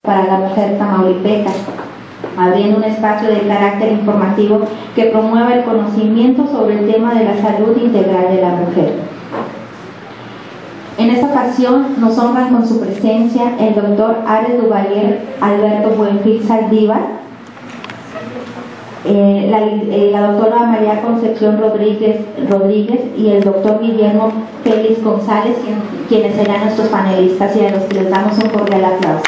para la mujer tamaulipeca, abriendo un espacio de carácter informativo que promueva el conocimiento sobre el tema de la salud integral de la mujer. En esta ocasión nos honran con su presencia el doctor Ares Duvalier Alberto Buenfil Saldívar, la doctora María Concepción Rodríguez y el doctor Guillermo Félix González, quienes serán nuestros panelistas y a los que les damos un cordial aplauso.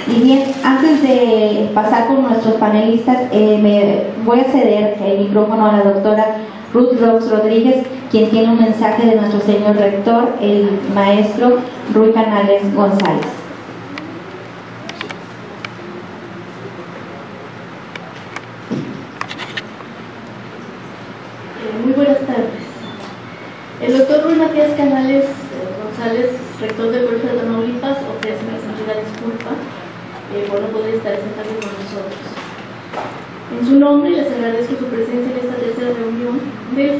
Y bien, antes de pasar con nuestros panelistas, me voy a ceder el micrófono a la doctora Ruth Rox Rodríguez, quien tiene un mensaje de nuestro señor rector, el maestro Rui Canales González. Muy buenas tardes. El doctor Rui Matías Canales González, rector del Colegio de Tamaulipas, ofrece una sentida disculpa por no poder estar esta tarde con nosotros. En su nombre les agradezco su presencia en esta tercera reunión del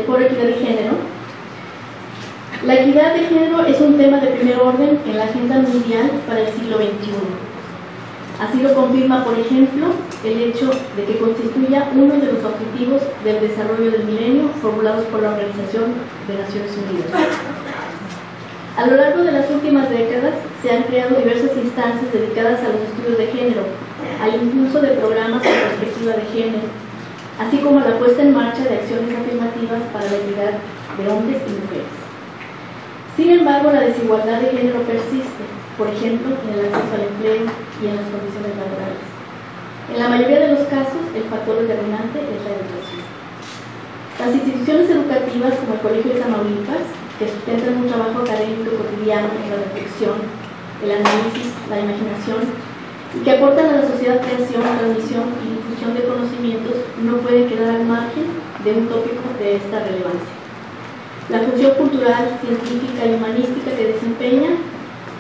Foro Equidad de Género. La equidad de género es un tema de primer orden en la agenda mundial para el siglo XXI. Así lo confirma, por ejemplo, el hecho de que constituya uno de los objetivos del desarrollo del milenio formulados por la Organización de Naciones Unidas. A lo largo de las últimas décadas se han creado diversas instancias dedicadas a los estudios de género, al impulso de programas con perspectiva de género, así como a la puesta en marcha de acciones afirmativas para la equidad de hombres y mujeres. Sin embargo, la desigualdad de género persiste, por ejemplo, en el acceso al empleo y en las condiciones laborales. En la mayoría de los casos, el factor determinante es la educación. Las instituciones educativas, como el Colegio de Tamaulipas, que sustentan un trabajo académico cotidiano en la reflexión, el análisis, la imaginación, y que aportan a la sociedad creación, transmisión y difusión de conocimientos, no pueden quedar al margen de un tópico de esta relevancia. La función cultural, científica y humanística que desempeña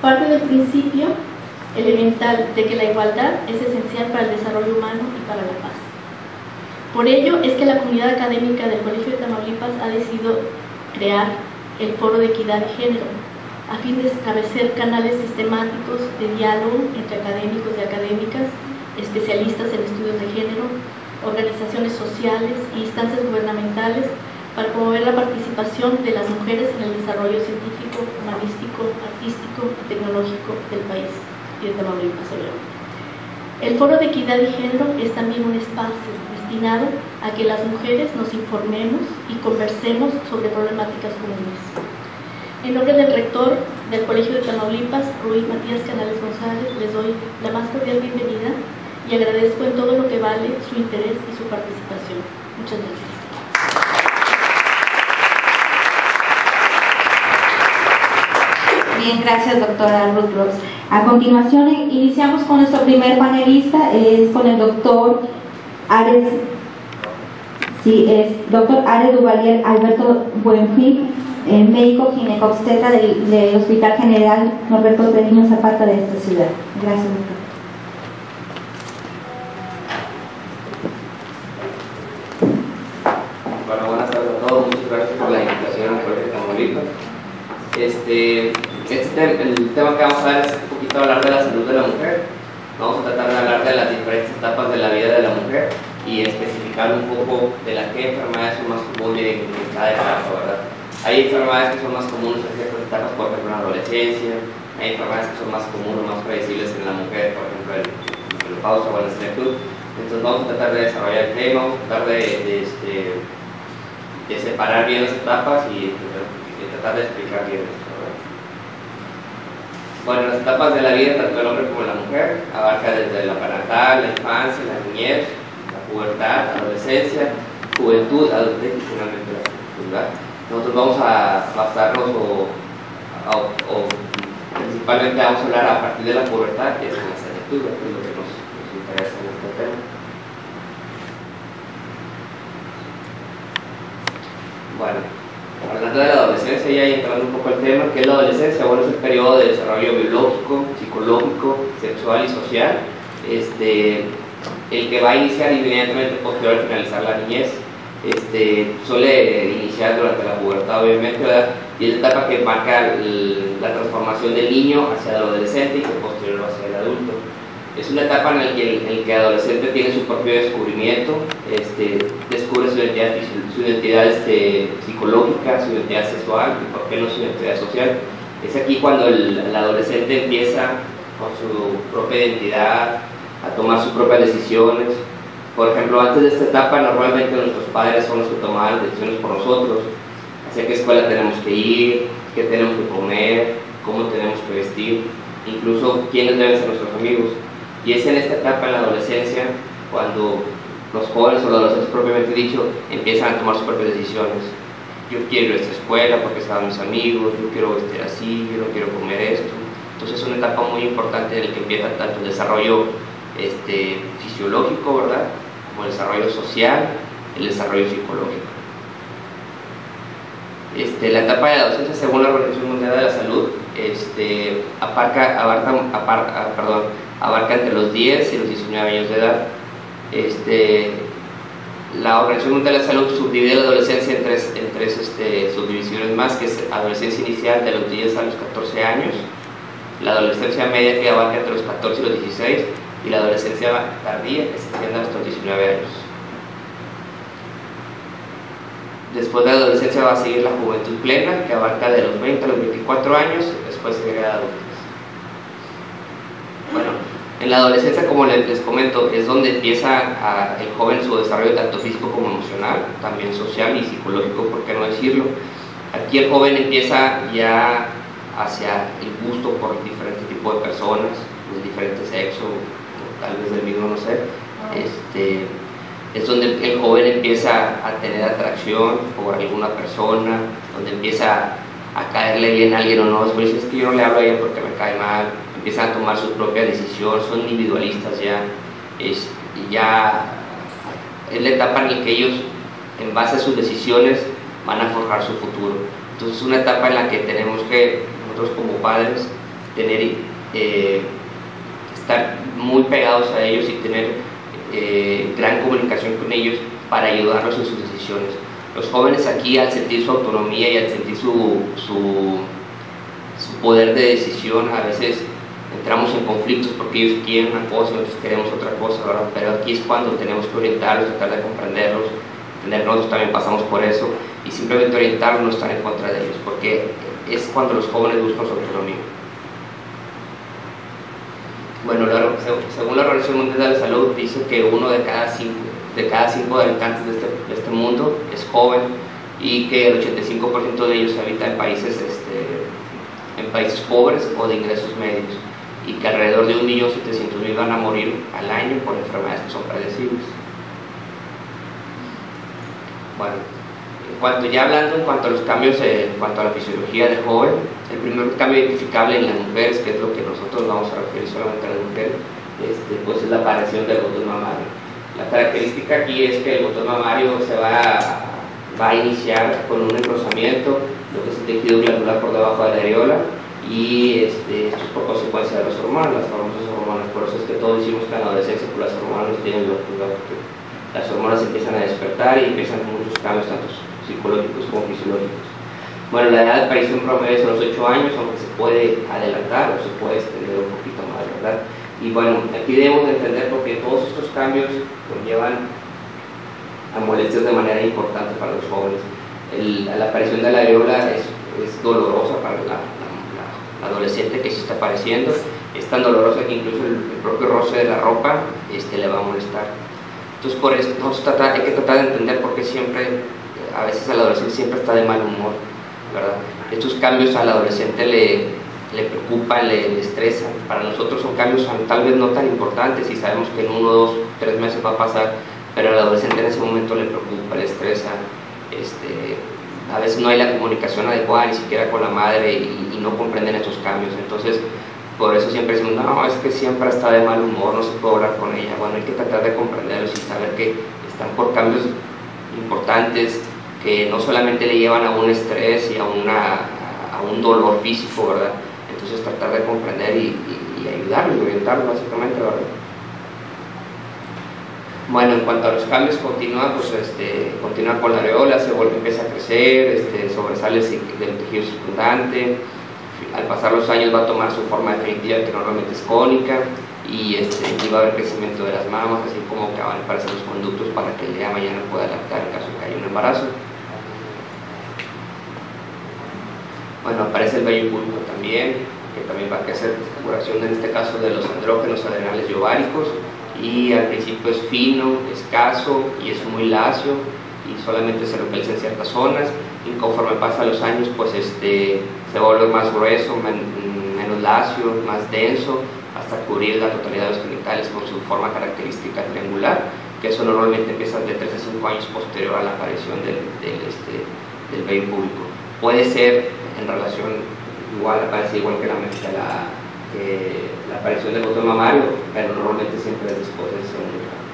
parte del principio elemental de que la igualdad es esencial para el desarrollo humano y para la paz. Por ello es que la comunidad académica del Colegio de Tamaulipas ha decidido crear el Foro de Equidad de Género, a fin de establecer canales sistemáticos de diálogo entre académicos y académicas, especialistas en estudios de género, organizaciones sociales e instancias gubernamentales para promover la participación de las mujeres en el desarrollo científico, humanístico, artístico y tecnológico del país y de Tamaulipas, obviamente. El Foro de Equidad de Género es también un espacio destinado a que las mujeres nos informemos y conversemos sobre problemáticas comunes. En nombre del rector del Colegio de Tamaulipas, Rui Matías Canales González, les doy la más cordial bienvenida y agradezco en todo lo que vale su interés y su participación. Muchas gracias. Bien, gracias doctora Ruth Rox. A continuación iniciamos con nuestro primer panelista, es con el doctor Ares Duvalier Alberto Buenfil, médico ginecobstetra del Hospital General Norberto Treviño Zapata de esta ciudad. Gracias, doctor. Bueno, buenas tardes a todos, muchas gracias por la invitación al Colegio de Tamaulipas. El tema que vamos a ver es un poquito hablar de la salud de la mujer. Vamos a tratar de hablar de las diferentes etapas de la vida de la mujer y especificar un poco de las que enfermedades son más comunes en cada etapa, ¿verdad? Hay enfermedades que son más comunes en ciertas etapas, por ejemplo en la adolescencia. Hay enfermedades que son más comunes, más predecibles en la mujer, por ejemplo en la menopausia o en la senectud. Entonces vamos a tratar de desarrollar el tema, vamos a tratar de separar bien las etapas y tratar de explicar bien esto. Bueno, las etapas de la vida, tanto del hombre como de la mujer, abarca desde la prenatal, la infancia, la niñez, la pubertad, la adolescencia, juventud, adultez y finalmente la juventud. Nosotros vamos a basarnos principalmente vamos a hablar a partir de la pubertad, que es la senectud, que es lo que nos interesa en este tema. Bueno, hablando de la adolescencia y entrando un poco al tema, ¿qué es la adolescencia? Bueno, es el periodo de desarrollo biológico, psicológico, sexual y social, el que va a iniciar inmediatamente posterior al finalizar la niñez. Suele iniciar social durante la pubertad, obviamente, ¿verdad? Y es la etapa que marca la transformación del niño hacia el adolescente y que posterior hacia el adulto. Es una etapa en la que el adolescente tiene su propio descubrimiento, descubre su identidad psicológica, su identidad sexual y por qué no su identidad social. Es aquí cuando el adolescente empieza con su propia identidad, a tomar sus propias decisiones. Por ejemplo, antes de esta etapa normalmente nuestros padres son los que tomaban decisiones por nosotros, hacia qué escuela tenemos que ir, qué tenemos que comer, cómo tenemos que vestir, incluso quiénes deben ser nuestros amigos. Y es en esta etapa, en la adolescencia, cuando los jóvenes o los adolescentes propiamente dicho empiezan a tomar sus propias decisiones. Yo quiero ir a esta escuela porque estaban mis amigos, yo quiero vestir así, yo no quiero comer esto. Entonces es una etapa muy importante en la que empieza tanto el desarrollo fisiológico, ¿verdad?, como el desarrollo social, el desarrollo psicológico. La etapa de la adolescencia, según la Organización Mundial de la Salud, abarca entre los 10 y los 19 años de edad. La Organización Mundial de la Salud subdivide la adolescencia en tres subdivisiones más, que es adolescencia inicial de los 10 a los 14 años, la adolescencia media, que abarca entre los 14 y los 16, y la adolescencia tardía, que se extiende hasta los 19 años. Después de la adolescencia va a seguir la juventud plena, que abarca de los 20 a los 24 años, después se llega a adultos. Bueno, en la adolescencia, como les comento, es donde empieza el joven su desarrollo tanto físico como emocional, también social y psicológico, por qué no decirlo. Aquí el joven empieza ya hacia el gusto por diferentes tipos de personas, de diferente sexo, tal vez del mismo, no sé. Es donde el joven empieza a tener atracción por alguna persona, donde empieza a caerle bien a alguien o no. Después es que yo no le hablo a ella porque me cae mal. Empiezan a tomar su propia decisión, son individualistas ya. Ya es la etapa en la que ellos, en base a sus decisiones, van a forjar su futuro. Entonces es una etapa en la que tenemos que, nosotros como padres, estar muy pegados a ellos y tener gran comunicación con ellos para ayudarlos en sus decisiones. Los jóvenes aquí, al sentir su autonomía y al sentir su poder de decisión, a veces entramos en conflictos porque ellos quieren una cosa y nosotros queremos otra cosa, ¿verdad? Pero aquí es cuando tenemos que orientarlos, tratar de comprenderlos, nosotros también pasamos por eso, y simplemente orientarlos, no estar en contra de ellos, porque es cuando los jóvenes buscan su autonomía. Bueno, según la Organización Mundial de la Salud, dice que 1 de cada 5 habitantes de este mundo es joven, y que el 85% de ellos habita en países pobres o de ingresos medios, y que alrededor de 1.700.000 van a morir al año por enfermedades que son predecibles. Bueno, en cuanto a los cambios, en cuanto a la fisiología del joven, el primer cambio identificable en las mujeres, que es lo que nosotros vamos a referir solamente a las mujeres, pues es la aparición del botón mamario. La característica aquí es que el botón mamario se va a iniciar con un engrosamiento, lo que es el tejido glandular por debajo de la areola, y esto es por consecuencia de las famosas hormonas. Por eso es que todos decimos que en la adolescencia por las hormonas tienen las hormonas empiezan a despertar y empiezan muchos cambios tanto psicológicos como fisiológicos. Bueno, la edad de aparición promedio son los 8 años, aunque se puede adelantar o se puede extender un poquito más, ¿verdad? Y bueno, aquí debemos de entender porque todos estos cambios conllevan a molestias de manera importante para los jóvenes. La aparición de la areola es dolorosa para la adolescente que se está apareciendo, es tan dolorosa que incluso el propio roce de la ropa le va a molestar. Entonces por eso hay que tratar de entender por qué siempre, a veces el adolescente siempre está de mal humor, ¿verdad? Estos cambios al adolescente le preocupan, le estresan. Para nosotros son cambios tal vez no tan importantes y sabemos que en 1, 2, 3 meses va a pasar, pero al adolescente en ese momento le preocupa, le estresa. A veces no hay la comunicación adecuada ni siquiera con la madre y no comprenden estos cambios. Entonces por eso siempre decimos, no, es que siempre está de mal humor, no se puede hablar con ella. Bueno, hay que tratar de comprenderlos y saber que están por cambios importantes que no solamente le llevan a un estrés y a un dolor físico, ¿verdad? Entonces tratar de comprender y ayudarlo y orientarlo básicamente, ¿verdad? Bueno, en cuanto a los cambios, continúa con la areola, empieza a crecer, sobresale del tejido circundante. Al pasar los años va a tomar su forma definitiva, que normalmente es cónica, y va a haber crecimiento de las mamas, así como que van a aparecer los conductos para que el día de mañana pueda lactar en caso de que haya un embarazo. Bueno, aparece el vello púbico también, que también va a crecer curación en este caso de los andrógenos adrenales y ováricos, y al principio es fino, escaso y es muy lacio y solamente se localiza en ciertas zonas, y conforme pasan los años pues se vuelve más grueso, menos lacio, más denso, hasta cubrir la totalidad de los genitales con su forma característica triangular, que eso normalmente empieza de 3 a 5 años posterior a la aparición del vello púbico. Puede ser en relación aparece igual que la aparición del botón mamario, pero normalmente siempre es después del segundo grado.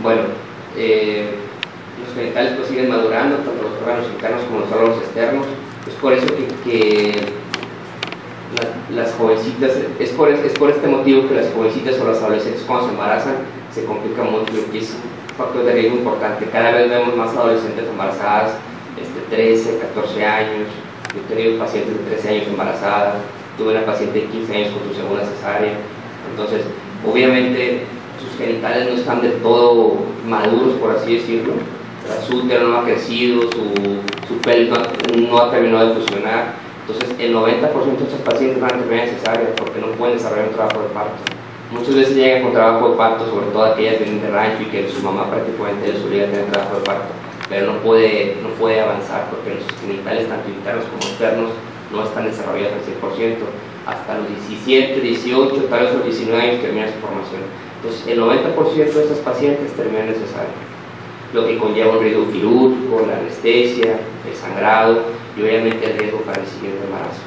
Bueno, los genitales pues siguen madurando, tanto los órganos internos como los órganos externos. Es por eso que las jovencitas, es por este motivo que las jovencitas o las adolescentes cuando se embarazan se complican mucho, y es un factor de riesgo importante. Cada vez vemos más adolescentes embarazadas, 13, 14 años. Yo he tenido pacientes de 13 años embarazadas, tuve una paciente de 15 años con su segunda cesárea. Entonces, obviamente, sus genitales no están del todo maduros, por así decirlo. Su útero no ha crecido, su pelo no ha terminado de fusionar. Entonces, el 90% de estos pacientes van a terminar en cesárea porque no pueden desarrollar un trabajo de parto. Muchas veces llegan con trabajo de parto, sobre todo aquellas que vienen de rancho y que su mamá prácticamente les obliga a tener trabajo de parto, pero no puede avanzar porque los genitales, tanto internos como externos, no están desarrollados al 100%. Hasta los 17, 18, tal vez los 19 años termina su formación. Entonces, el 90% de esas pacientes terminan en cesárea, lo que conlleva un riesgo quirúrgico, la anestesia, el sangrado y obviamente el riesgo para el siguiente embarazo.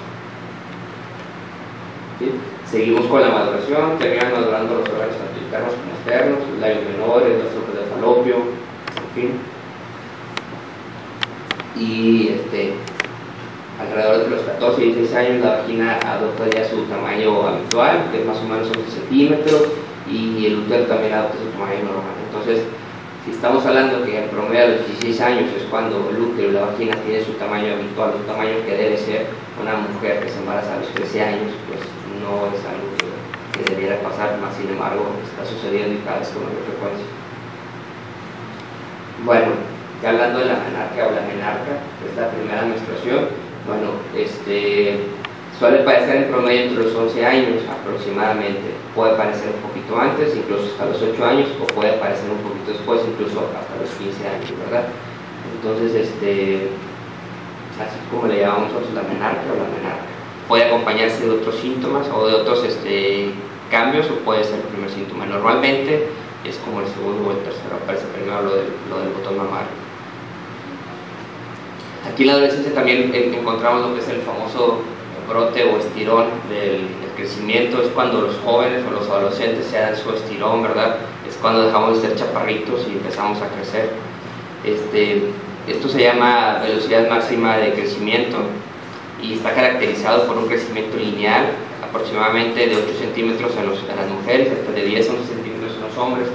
¿Sí? Seguimos con la maduración, terminan madurando los órganos tanto internos como externos, los labios menores, los trocos de falopio, en fin. Y alrededor de los 14 y 16 años la vagina adopta ya su tamaño habitual, que es más o menos 11 centímetros, y el útero también adopta su tamaño normal. Entonces, si estamos hablando que en promedio a los 16 años es cuando el útero y la vagina tienen su tamaño habitual, su tamaño que debe ser una mujer que se embaraza a los 13 años, pues no es algo que debiera pasar, más sin embargo está sucediendo y cada vez con mayor frecuencia. Bueno, ya hablando de la menarquia o la menarca, que es la primera menstruación, bueno, suele parecer en promedio entre los 11 años aproximadamente, puede aparecer un poquito antes, incluso hasta los 8 años, o puede aparecer un poquito después, incluso hasta los 15 años, ¿verdad? Entonces, así como le llamamos nosotros la menarquia o la menarca, puede acompañarse de otros síntomas o de otros cambios, o puede ser el primer síntoma. Normalmente es como el segundo o el tercero, aparece primero lo del botón mamario. Aquí en la adolescencia también encontramos lo que es el famoso brote o estirón del crecimiento. Es cuando los jóvenes o los adolescentes se dan su estirón, ¿verdad? Es cuando dejamos de ser chaparritos y empezamos a crecer. Esto se llama velocidad máxima de crecimiento y está caracterizado por un crecimiento lineal, aproximadamente de 8 centímetros en las mujeres, hasta de 10 a 11 centímetros en los hombres.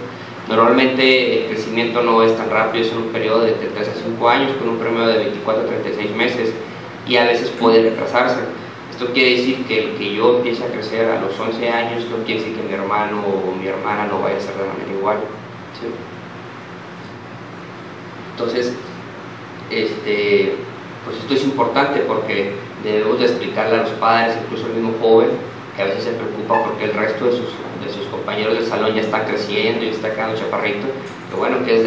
Normalmente el crecimiento no es tan rápido, es en un periodo de 3 a 5 años, con un promedio de 24 a 36 meses, y a veces puede retrasarse. Esto quiere decir que el que yo empiece a crecer a los 11 años no quiere decir que mi hermano o mi hermana no vaya a ser de manera igual, ¿sí? Entonces, pues esto es importante porque debemos de explicarle a los padres, incluso al mismo joven, que a veces se preocupa porque el resto de sus compañeros del salón ya está creciendo y está quedando chaparrito, que bueno, que es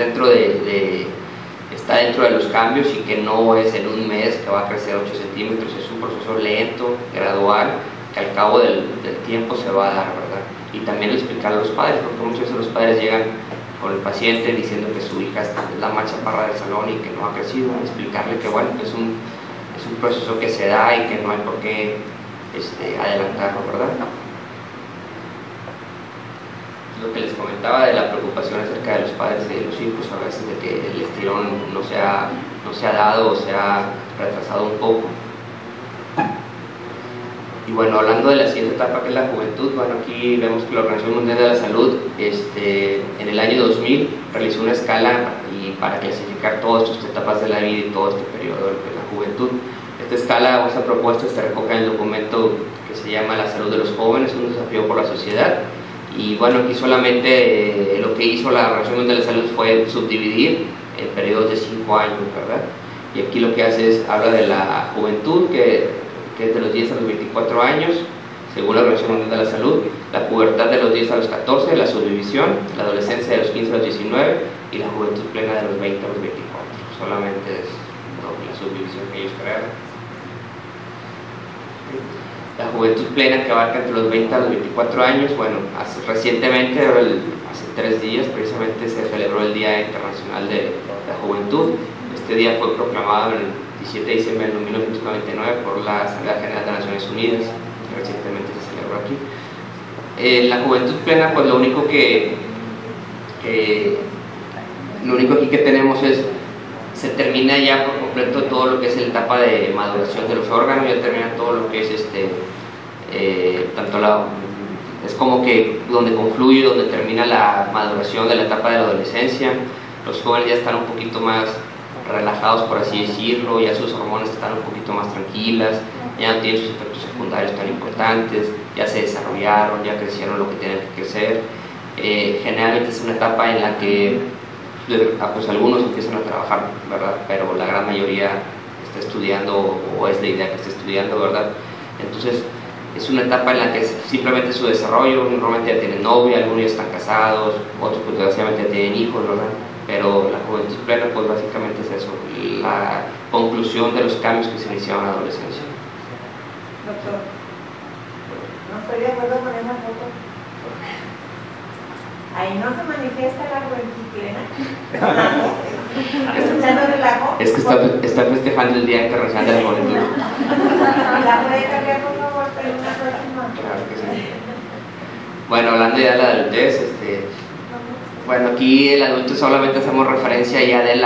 está dentro de los cambios y que no es en un mes que va a crecer 8 centímetros, es un proceso lento, gradual, que al cabo del tiempo se va a dar, ¿verdad? Y también explicar a los padres, porque muchos de los padres llegan con el paciente diciendo que su hija es la más chaparra del salón y que no ha crecido, explicarle que bueno, que es un proceso que se da y que no hay por qué adelantarlo, ¿verdad? Lo que les comentaba de la preocupación acerca de los padres de los hijos, a veces de que el estirón no se ha dado o se ha retrasado un poco. Y bueno, hablando de la siguiente etapa, que es la juventud, bueno, aquí vemos que la Organización Mundial de la Salud en el año 2000 realizó una escala para clasificar todas estas etapas de la vida y todo este periodo de la juventud. Esta escala o esta propuesta se recoge en el documento que se llama La salud de los jóvenes, un desafío por la sociedad. Y bueno, aquí solamente lo que hizo la Organización Mundial de la Salud fue subdividir en periodos de 5 años, ¿verdad? Y aquí lo que hace es, habla de la juventud, que es de los 10 a los 24 años, según la Organización Mundial de la Salud, la pubertad de los 10 a los 14, la subdivisión, la adolescencia de los 15 a los 19 y la juventud plena de los 20 a los 24. Solamente es la subdivisión que ellos crearon. La juventud plena, que abarca entre los 20 a los 24 años, bueno, recientemente, hace 3 días, precisamente se celebró el Día Internacional de la Juventud. Este día fue proclamado el 17 de diciembre de 1999 por la Asamblea General de Naciones Unidas, que recientemente se celebró aquí. La juventud plena, pues lo único aquí que tenemos es, se termina ya por completo todo lo que es la etapa de maduración de los órganos, ya termina todo lo que es es como que donde confluye, donde termina la maduración de la etapa de la adolescencia. Los jóvenes ya están un poquito más relajados, por así decirlo, ya sus hormonas están un poquito más tranquilas, ya no tienen sus efectos secundarios tan importantes, ya se desarrollaron, ya crecieron lo que tienen que crecer. Generalmente es una etapa en la que pues algunos empiezan a trabajar, ¿verdad? Pero la gran mayoría está estudiando, o es la idea que esté estudiando, ¿verdad? Entonces es una etapa en la que simplemente su desarrollo, normalmente ya tienen novia, algunos ya están casados, otros pues desgraciadamente ya tienen hijos, ¿verdad? Pero la juventud plena pues básicamente es eso, la conclusión de los cambios que se iniciaron en la adolescencia. Doctor, no estoy de acuerdo con esa foto. Ahí no se manifiesta la juventud plena. ¿Escuchando relajo? Es que está festejando el Día Internacional de la Juventud. ¿La puede cambiar, por favor, pero una próxima? Claro que sí. Bueno, hablando ya de la adultez, bueno, aquí el adulto solamente hacemos referencia ya el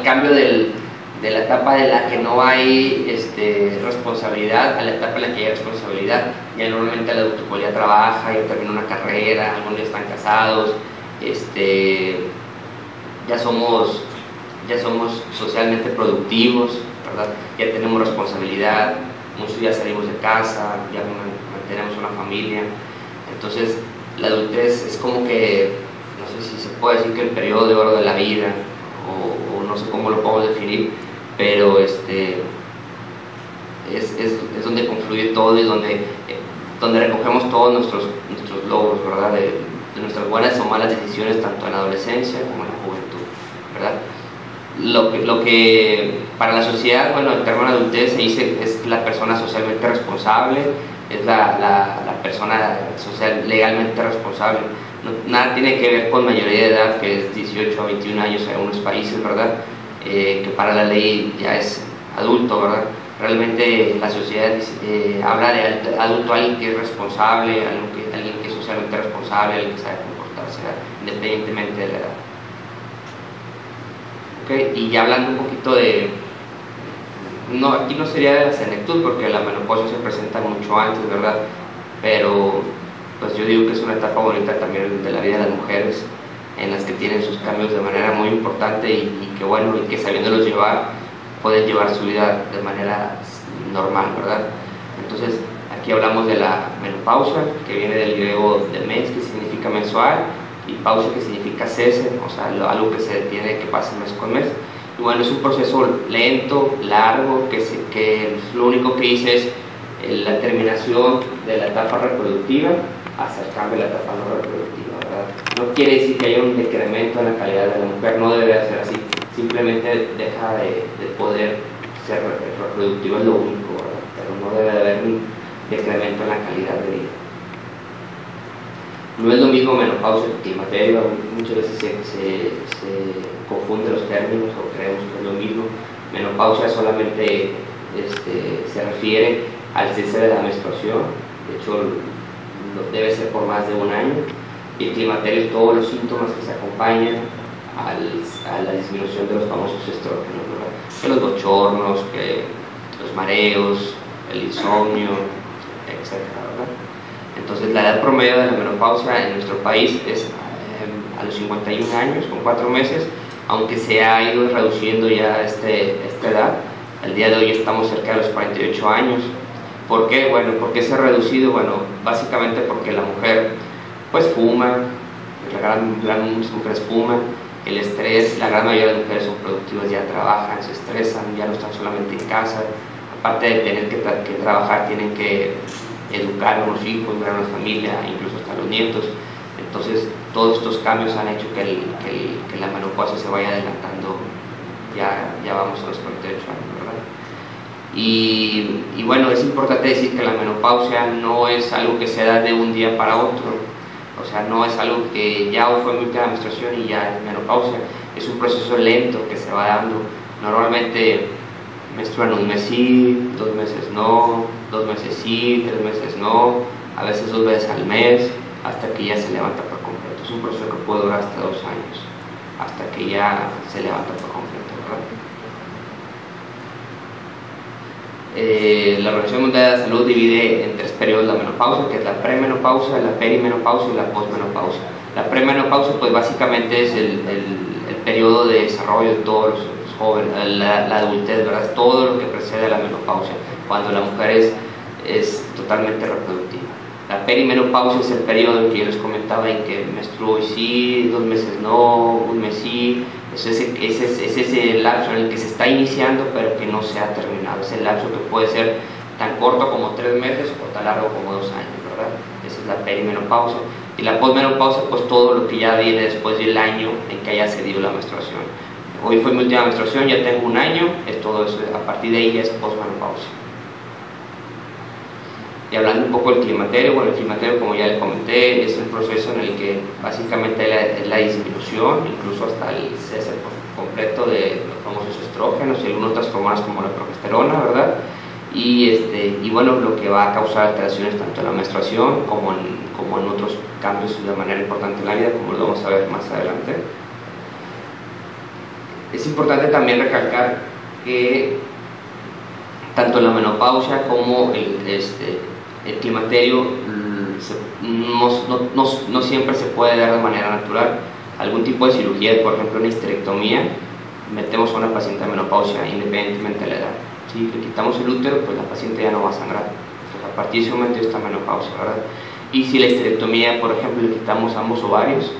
cambio de la etapa de la que no hay responsabilidad a la etapa en la que hay responsabilidad. Ya normalmente el adulto pues ya trabaja, ya termina una carrera, algunos ya están casados, ya somos socialmente productivos, ¿verdad? Ya tenemos responsabilidad, muchos ya salimos de casa, ya mantenemos una familia. Entonces la adultez es como que, no sé si se puede decir que el periodo de oro de la vida, o no sé cómo lo podemos definir, pero es donde confluye todo y donde recogemos todos nuestros logros, ¿verdad? De nuestras buenas o malas decisiones, tanto en la adolescencia como en la juventud, ¿verdad? Lo que para la sociedad, bueno, el término adultez se dice es la persona socialmente responsable, es la persona social legalmente responsable. Nada tiene que ver con mayoría de edad, que es 18 a 21 años en algunos países, ¿verdad? Que para la ley ya es adulto, ¿verdad? Realmente la sociedad habla de adulto, alguien que es responsable, alguien que es socialmente responsable, alguien que sabe comportarse, ¿verdad? Independientemente de la edad. Okay. Y ya hablando un poquito aquí no sería de la senectud, porque la menopausia se presenta mucho antes, ¿verdad? Pero pues yo digo que es una etapa bonita también de la vida de las mujeres, en las que tienen sus cambios de manera muy importante y que bueno, y que sabiéndolos llevar, pueden llevar su vida de manera normal, ¿verdad? Entonces aquí hablamos de la menopausia, que viene del griego de mes, que significa mensual, y pausa, que significa cese, o sea, algo que se detiene, que pasa mes con mes. Y bueno, es un proceso lento, largo, que lo único que dice es la terminación de la etapa reproductiva hasta el cambio de la etapa no reproductiva, ¿verdad? No quiere decir que haya un decremento en la calidad de la mujer, no debe ser así, simplemente deja de poder ser reproductiva, es lo único, ¿verdad? Pero no debe haber un decremento en la calidad de vida. No es lo mismo menopausia que climaterio, muchas veces se confunden los términos o creemos que es lo mismo. Menopausia solamente se refiere al cese de la menstruación, de hecho debe ser por más de un año, y el climaterio es todos los síntomas que se acompañan a la disminución de los famosos estrógenos, ¿verdad? Que los bochornos, que los mareos, el insomnio, etc., ¿verdad? Entonces la edad promedio de la menopausia en nuestro país es a los 51 años, con 4 meses, aunque se ha ido reduciendo ya esta edad. Al día de hoy estamos cerca de los 48 años. ¿Por qué? Bueno, ¿por qué se ha reducido? Bueno, básicamente porque la mujer pues fuma, muchas mujeres fuman, el estrés, la gran mayoría de mujeres son productivas, ya trabajan, se estresan, ya no están solamente en casa, aparte de tener que trabajar, tienen que educar a los hijos, ver a la familia, incluso hasta los nietos. Entonces todos estos cambios han hecho que la menopausia se vaya adelantando, ya vamos a los 48 años, ¿verdad? Y bueno, es importante decir que la menopausia no es algo que se da de un día para otro, o sea, no es algo que ya fue mi última menstruación y ya es menopausia, es un proceso lento que se va dando. Normalmente menstruan un mes sí, 2 meses no, 2 meses sí, 3 meses no, a veces 2 veces al mes, hasta que ya se levanta por completo. Es un proceso que puede durar hasta 2 años, hasta que ya se levanta por completo, ¿verdad? La Organización Mundial de la Salud divide en 3 periodos la menopausia, que es la premenopausia, la perimenopausia y la posmenopausia. La premenopausia pues básicamente es el periodo de desarrollo de todos los jóvenes, la adultez, ¿verdad? Todo lo que precede a la menopausia, cuando la mujer es totalmente reproductiva. La perimenopausia es el periodo en que yo les comentaba, en que menstruo y sí, 2 meses no, 1 mes sí. Es ese lapso en el que se está iniciando pero que no se ha terminado. Es el lapso que puede ser tan corto como 3 meses o tan largo como 2 años, ¿verdad? Esa es la perimenopausia. Y la posmenopausia, pues todo lo que ya viene después del año en que haya cedido la menstruación. Hoy fue mi última menstruación, ya tengo 1 año, es todo eso, a partir de ahí ya es posmenopausia. Y hablando un poco del climaterio, bueno, el climaterio, como ya les comenté, es un proceso en el que básicamente es la disminución, incluso hasta el cese completo de los famosos estrógenos y algunas otras hormonas como la progesterona, ¿verdad? Y bueno, lo que va a causar alteraciones tanto en la menstruación como en otros cambios de manera importante en la vida, como lo vamos a ver más adelante. Es importante también recalcar que tanto la menopausia como el climaterio no siempre se puede dar de manera natural. Algún tipo de cirugía, por ejemplo una histerectomía, metemos a una paciente a menopausia independientemente de la edad. Si le quitamos el útero, pues la paciente ya no va a sangrar. Entonces, a partir de ese momento ya está menopausia, ¿verdad? Y si la histerectomía, por ejemplo, le quitamos ambos ovarios,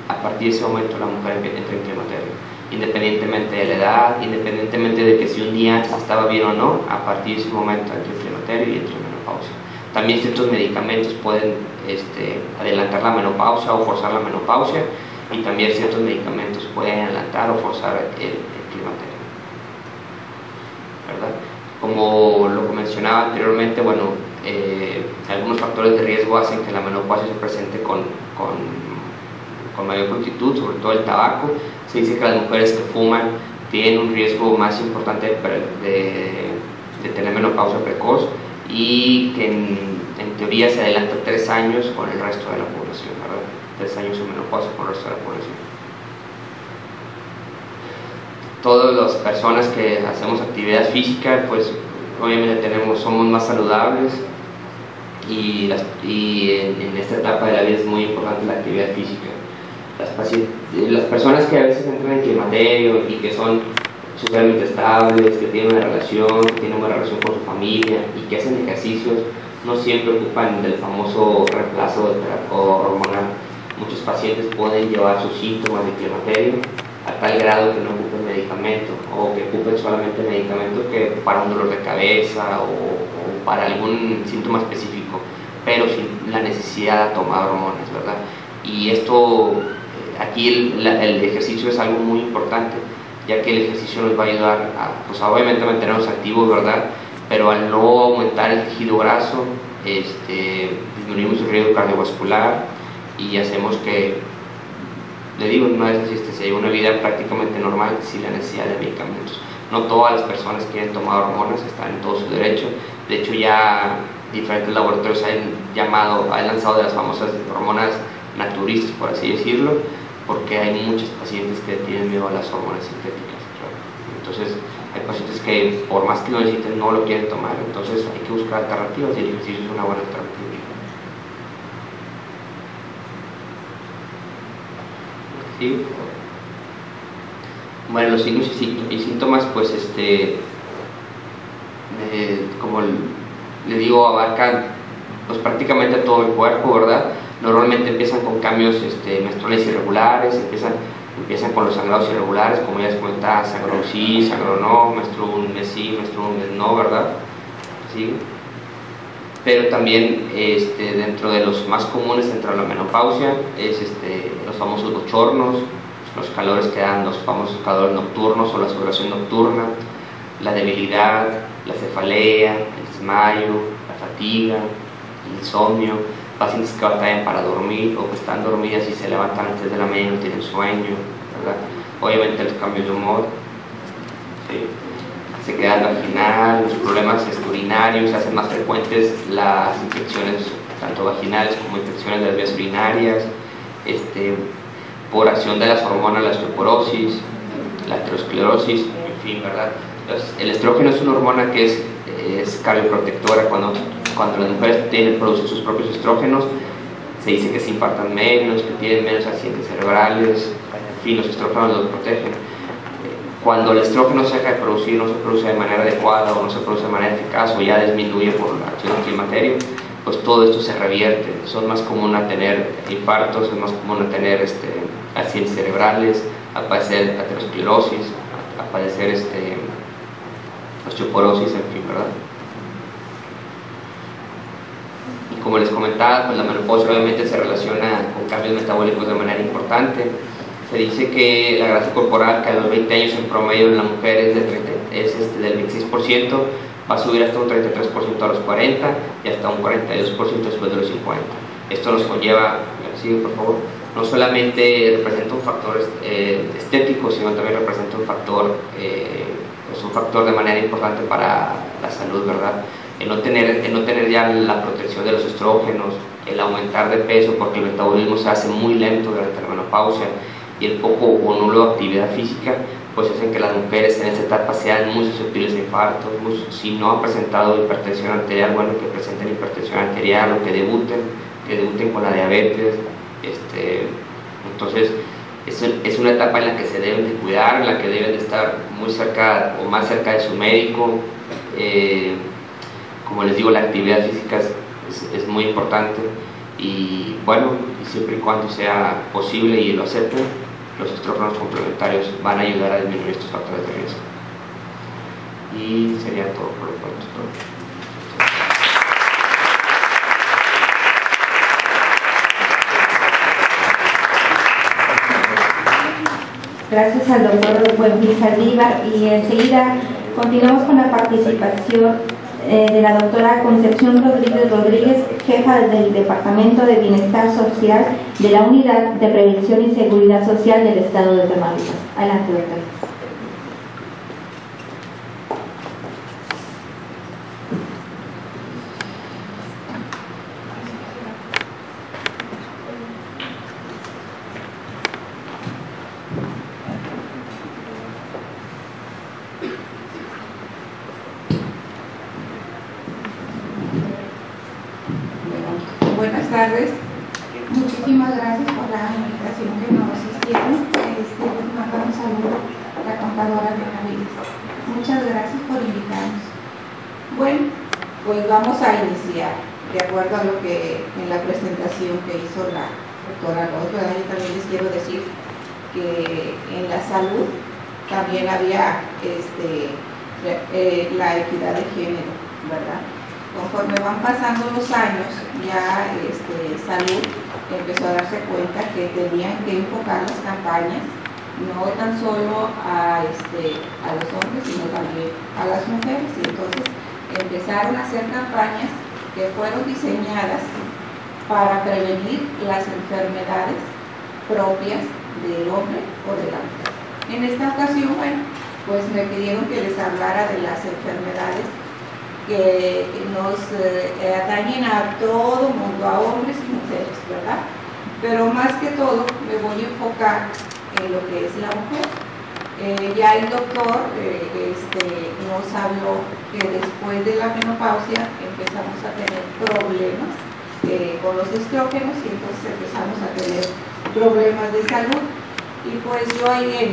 a partir de ese momento la mujer entra en climaterio. Independientemente de la edad, independientemente de que si un día estaba bien o no, a partir de ese momento entra en climaterio y entra en menopausia. También ciertos medicamentos pueden adelantar la menopausia o forzar la menopausia, y también ciertos medicamentos pueden adelantar o forzar el climaterio, ¿verdad? Como lo mencionaba anteriormente, bueno, algunos factores de riesgo hacen que la menopausia se presente con mayor prontitud, sobre todo el tabaco. Se dice que las mujeres que fuman tienen un riesgo más importante de tener menopausia precoz, y que en teoría se adelanta 3 años con el resto de la población, ¿verdad? 3 años en menopausia con el resto de la población. Todas las personas que hacemos actividad física, pues obviamente somos más saludables, y en esta etapa de la vida es muy importante la actividad física. Las personas que a veces entran en climaterio y que son socialmente estables, que tienen una relación, que tienen una relación con su familia y que hacen ejercicios, no siempre ocupan del famoso reemplazo de terapia hormonal. Muchos pacientes pueden llevar sus síntomas de climaterio a tal grado que no ocupen medicamento, o que ocupen solamente medicamentos que para un dolor de cabeza o para algún síntoma específico, pero sin la necesidad de tomar hormonas, ¿verdad? Y esto, aquí el ejercicio es algo muy importante, ya que el ejercicio nos va a ayudar a, pues obviamente, a mantenernos activos, ¿verdad? Pero al no aumentar el tejido graso, disminuimos el riesgo cardiovascular y hacemos que, le digo, una vez se lleva una vida prácticamente normal sin la necesidad de medicamentos. No todas las personas que han tomado hormonas están en todo su derecho. De hecho, ya diferentes laboratorios han lanzado de las famosas hormonas naturistas, por así decirlo, porque hay muchos pacientes que tienen miedo a las hormonas sintéticas, ¿verdad? Entonces hay pacientes que por más que lo necesiten no lo quieren tomar, entonces hay que buscar alternativas y el ejercicio es una buena alternativa. ¿Sí? Bueno, los signos y síntomas, pues como le digo, abarcan pues prácticamente todo el cuerpo, ¿verdad? Normalmente empiezan con cambios menstruales irregulares, empiezan con los sangrados irregulares, como ya les comentaba, sangrado sí, sangrado no, menstruo un mes sí, menstruo un mes no, ¿verdad? ¿Sí? Pero también dentro de los más comunes dentro de la menopausia es los famosos bochornos, los calores que dan, los famosos calores nocturnos o la sudoración nocturna, la debilidad, la cefalea, el desmayo, la fatiga, el insomnio, pacientes que batallan para dormir o que están dormidas y se levantan antes de la medianoche, tienen sueño, ¿verdad? Obviamente los cambios de humor, ¿sí? Sequedad vaginal, los problemas urinarios, se hacen más frecuentes las infecciones tanto vaginales como infecciones de las vías urinarias, por acción de las hormonas, la osteoporosis, la aterosclerosis, en fin, ¿verdad? Entonces, el estrógeno es una hormona que es cardioprotectora. Cuando las mujeres producen sus propios estrógenos, se dice que se infartan menos, que tienen menos accidentes cerebrales, en fin, los estrógenos los protegen. Cuando el estrógeno se deja de producir, no se produce de manera adecuada o no se produce de manera eficaz o ya disminuye por la acción del climaterio, pues todo esto se revierte. Son más común a tener infartos, es más común a tener accidentes cerebrales, a padecer aterosclerosis, a padecer osteoporosis, en fin, ¿verdad? Y como les comentaba, pues la menopausia obviamente se relaciona con cambios metabólicos de manera importante. Se dice que la grasa corporal, que a los 20 años en promedio en la mujer es del 26%, va a subir hasta un 33% a los 40 y hasta un 42% después de los 50. Esto nos conlleva, sigue por favor, no solamente representa un factor estético, sino también representa un factor de manera importante para la salud, ¿verdad? El no tener ya la protección de los estrógenos, el aumentar de peso porque el metabolismo se hace muy lento durante la menopausia y el poco o nulo de actividad física, pues hacen que las mujeres en esta etapa sean muy susceptibles a infartos. Si no han presentado hipertensión arterial, bueno, que presenten hipertensión arterial o que debuten con la diabetes. Entonces es una etapa en la que se deben de cuidar, en la que deben de estar muy cerca o más cerca de su médico. Como les digo, la actividad física es muy importante y bueno, siempre y cuando sea posible y lo acepten, los estrógenos complementarios van a ayudar a disminuir estos factores de riesgo. Y sería todo por lo pronto. Gracias al doctor Buenfil Saldívar, y enseguida continuamos con la participación de la doctora Concepción Rodríguez, jefa del Departamento de Bienestar Social de la Unidad de Prevención y Seguridad Social del Estado de Tamaulipas. Adelante, doctora. Buenas tardes, muchísimas gracias por la invitación que nos hicieron. Mandamos saludo a la contadora de Navides. Muchas gracias por invitarnos. Bueno, pues vamos a iniciar de acuerdo a lo que en la presentación que hizo la doctora Rosa. Yo también les quiero decir que en la salud también había la equidad de género, ¿verdad? Conforme van pasando los años, ya Salud empezó a darse cuenta que tenían que enfocar las campañas no tan solo a los hombres, sino también a las mujeres. Y entonces empezaron a hacer campañas que fueron diseñadas para prevenir las enfermedades propias del hombre o de la mujer. En esta ocasión, bueno, pues me pidieron que les hablara de las enfermedades que nos atañen a todo mundo, a hombres y mujeres, ¿verdad? pero más que todo me voy a enfocar en lo que es la mujer. Ya el doctor nos habló que después de la menopausia empezamos a tener problemas con los estrógenos y entonces empezamos a tener problemas de salud. Y pues yo ahí